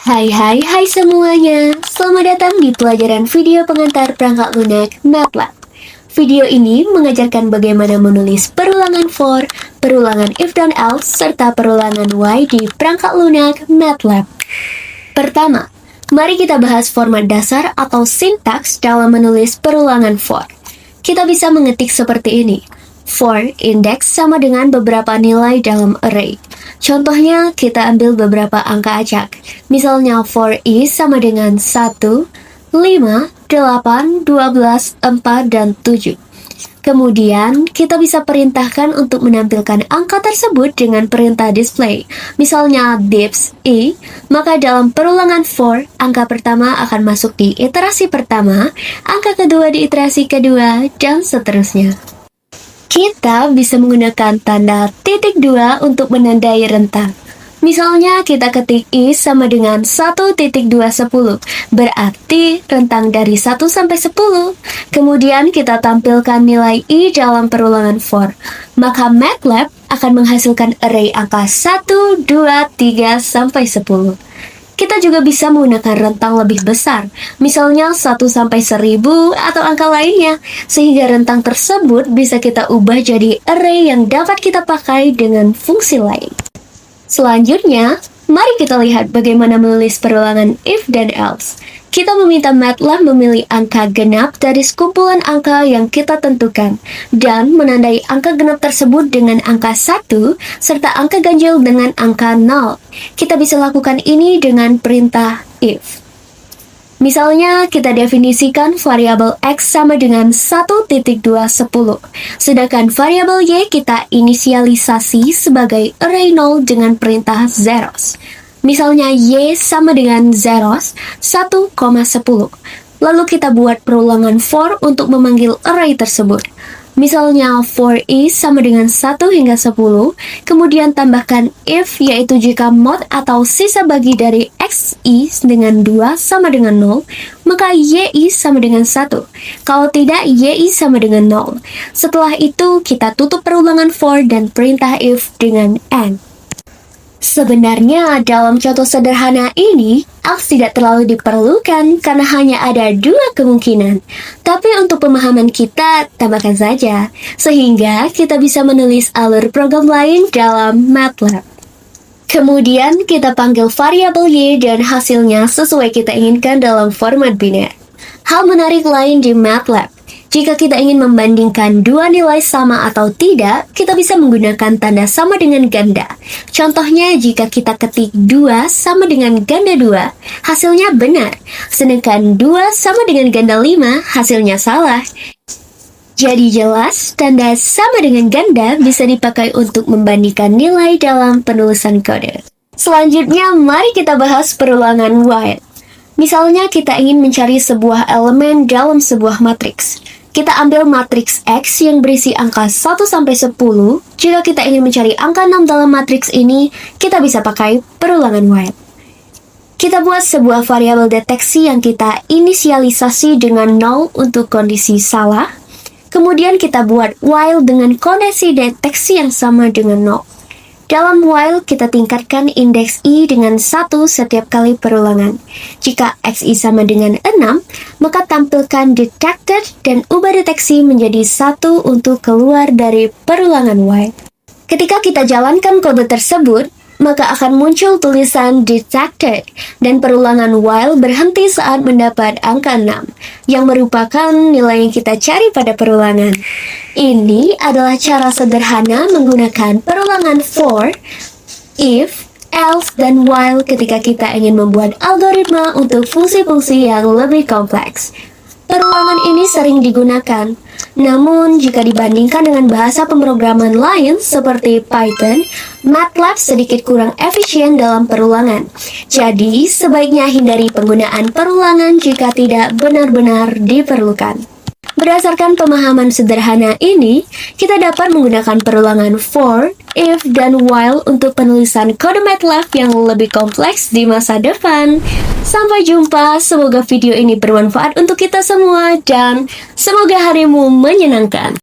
Hai semuanya, selamat datang di pelajaran video pengantar perangkat lunak MATLAB. Video ini mengajarkan bagaimana menulis perulangan for, perulangan if dan else, serta perulangan why di perangkat lunak MATLAB. Pertama, mari kita bahas format dasar atau sintaks dalam menulis perulangan for. Kita bisa mengetik seperti ini. For index sama dengan beberapa nilai dalam array. Contohnya, kita ambil beberapa angka acak. Misalnya, for i sama dengan 1, 5, 8, 12, 4, dan 7. Kemudian, kita bisa perintahkan untuk menampilkan angka tersebut dengan perintah display. Misalnya, dips i, maka dalam perulangan for, angka pertama akan masuk di iterasi pertama, angka kedua di iterasi kedua, dan seterusnya. Kita bisa menggunakan tanda titik 2 untuk menandai rentang. Misalnya kita ketik i sama dengan 1.210, berarti rentang dari 1 sampai 10. Kemudian kita tampilkan nilai i dalam perulangan for. Maka MATLAB akan menghasilkan array angka 1, 2, 3, sampai 10. Kita juga bisa menggunakan rentang lebih besar, misalnya 1 sampai 1000 atau angka lainnya, sehingga rentang tersebut bisa kita ubah jadi array yang dapat kita pakai dengan fungsi lain. Selanjutnya, mari kita lihat bagaimana menulis perulangan if dan else. Kita meminta MATLAB memilih angka genap dari sekumpulan angka yang kita tentukan dan menandai angka genap tersebut dengan angka 1 serta angka ganjil dengan angka 0. Kita bisa lakukan ini dengan perintah if. Misalnya, kita definisikan variabel x sama dengan 1.210, sedangkan variabel y kita inisialisasi sebagai array 0 dengan perintah zeros. Misalnya, y sama dengan zeros 1,10. Lalu kita buat perulangan for untuk memanggil array tersebut. Misalnya, for i sama dengan 1 hingga 10, kemudian tambahkan if, yaitu jika mod atau sisa bagi dari xi dengan 2 sama dengan 0, maka yi sama dengan 1. Kalau tidak, yi sama dengan 0. Setelah itu, kita tutup perulangan for dan perintah if dengan and. Sebenarnya, dalam contoh sederhana ini, else tidak terlalu diperlukan karena hanya ada 2 kemungkinan. Tapi untuk pemahaman kita, tambahkan saja, sehingga kita bisa menulis alur program lain dalam MATLAB. Kemudian, kita panggil variabel y dan hasilnya sesuai kita inginkan dalam format biner. Hal menarik lain di MATLAB, jika kita ingin membandingkan 2 nilai sama atau tidak, kita bisa menggunakan tanda sama dengan ganda. Contohnya, jika kita ketik 2 sama dengan ganda 2, hasilnya benar. Sedangkan 2 sama dengan ganda 5, hasilnya salah. Jadi jelas, tanda sama dengan ganda bisa dipakai untuk membandingkan nilai dalam penulisan kode. Selanjutnya, mari kita bahas perulangan while. Misalnya, kita ingin mencari sebuah elemen dalam sebuah matriks. Kita ambil matriks X yang berisi angka 1 sampai 10. Jika kita ingin mencari angka 6 dalam matriks ini, kita bisa pakai perulangan while. Kita buat sebuah variabel deteksi yang kita inisialisasi dengan 0 untuk kondisi salah. Kemudian kita buat while dengan kondisi deteksi yang sama dengan 0. Dalam while, kita tingkatkan indeks i dengan 1 setiap kali perulangan. Jika xi sama dengan 6, maka tampilkan detected dan ubah deteksi menjadi 1 untuk keluar dari perulangan while. Ketika kita jalankan kode tersebut, maka akan muncul tulisan detected dan perulangan while berhenti saat mendapat angka 6, yang merupakan nilai yang kita cari pada perulangan. Ini adalah cara sederhana menggunakan perulangan for, if, else, dan while ketika kita ingin membuat algoritma untuk fungsi-fungsi yang lebih kompleks. Perulangan ini sering digunakan, namun jika dibandingkan dengan bahasa pemrograman lain seperti Python, MATLAB sedikit kurang efisien dalam perulangan. Jadi, sebaiknya hindari penggunaan perulangan jika tidak benar-benar diperlukan. Berdasarkan pemahaman sederhana ini, kita dapat menggunakan perulangan for, if, dan while untuk penulisan kode MATLAB yang lebih kompleks di masa depan. Sampai jumpa, semoga video ini bermanfaat untuk kita semua dan semoga harimu menyenangkan.